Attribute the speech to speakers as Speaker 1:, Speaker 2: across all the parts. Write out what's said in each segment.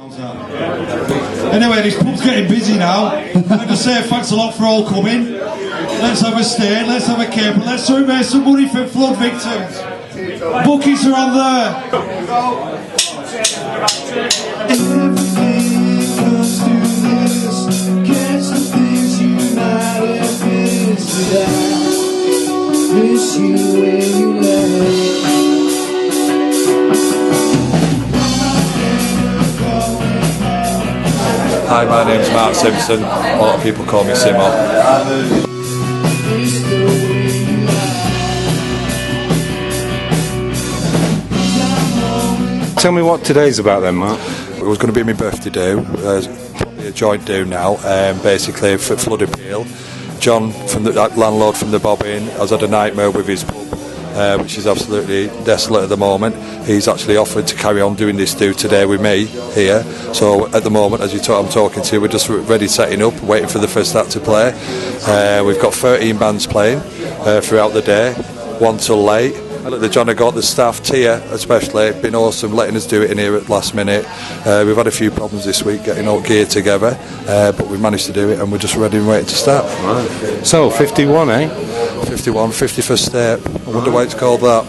Speaker 1: Anyway, this pub's getting busy now. I just say thanks a lot for all coming. Let's have a stay, let's have a cape, and let's raise some money for flood victims. Buckets are on there. Everything comes to this. Catch the things united. Miss you when you left.
Speaker 2: Hi, my name's Mark Simpson. A lot of people call me Simmo.
Speaker 3: Tell me what today's about then, Mark.
Speaker 2: It was going to be my birthday do. Probably a joint do now. Basically, for Flood Appeal. John, from the landlord from the Bobbin, has had a nightmare with his pub, which is absolutely desolate at the moment. He's actually offered to carry on doing this do today with me here. So at the moment, as I'm talking to you, we're just ready setting up, waiting for the first act to play. We've got 13 bands playing throughout the day, 1 till late. Look, the John Gaunt, the staff, Tia especially, been awesome letting us do it in here at last minute. We've had a few problems this week getting all gear together, but we've managed to do it and we're just ready and waiting to start.
Speaker 3: Right. So, 51, eh?
Speaker 2: 51, 51st step. I wonder why it's called that.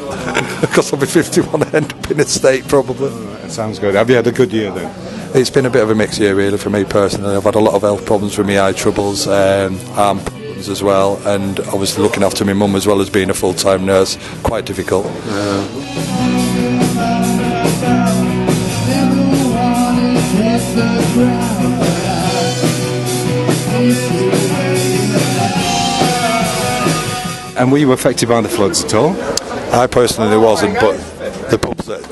Speaker 2: Because I'll be 51 and end up in a state probably.
Speaker 3: That sounds good. Have you had a good year then?
Speaker 2: It's been a bit of a mixed year really for me personally. I've had a lot of health problems with my eye troubles, arm problems as well, and obviously looking after my mum as well as being a full-time nurse, quite difficult.
Speaker 3: And were you affected by the floods at all?
Speaker 2: I personally wasn't, but the pubs that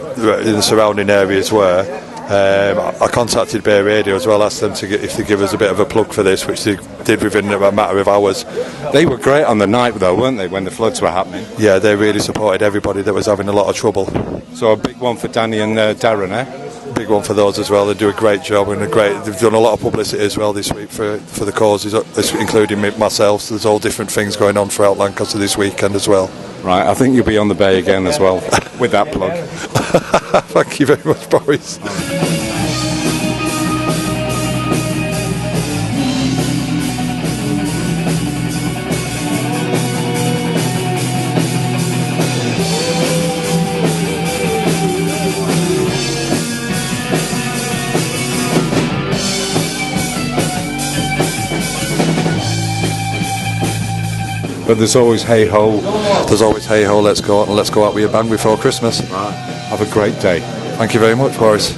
Speaker 2: in the surrounding areas were. I contacted Bay Radio as well, asked them if they give us a bit of a plug for this, which they did within a matter of hours.
Speaker 3: They were great on the night though, weren't they, when the floods were happening?
Speaker 2: Yeah, they really supported everybody that was having a lot of trouble.
Speaker 3: So a big one for Danny and Darren, eh?
Speaker 2: Big one for those as well. They do a great job and they've done a lot of publicity as well this week for the causes, including myself. So there's all different things going on throughout Lancaster this weekend as well.
Speaker 3: Right, I think you'll be on the bay again as well with that plug.
Speaker 2: Thank you very much, Boris.
Speaker 3: But there's always hey ho.
Speaker 2: There's always hey ho, let's go out and let's go out with a bang before Christmas.
Speaker 3: Right. Have a great day.
Speaker 2: Thank you very much, Boris.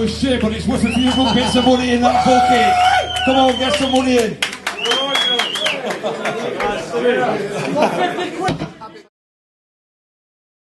Speaker 1: Shit, but it's worth a few buckets of money in that bucket. Come on, get some money in.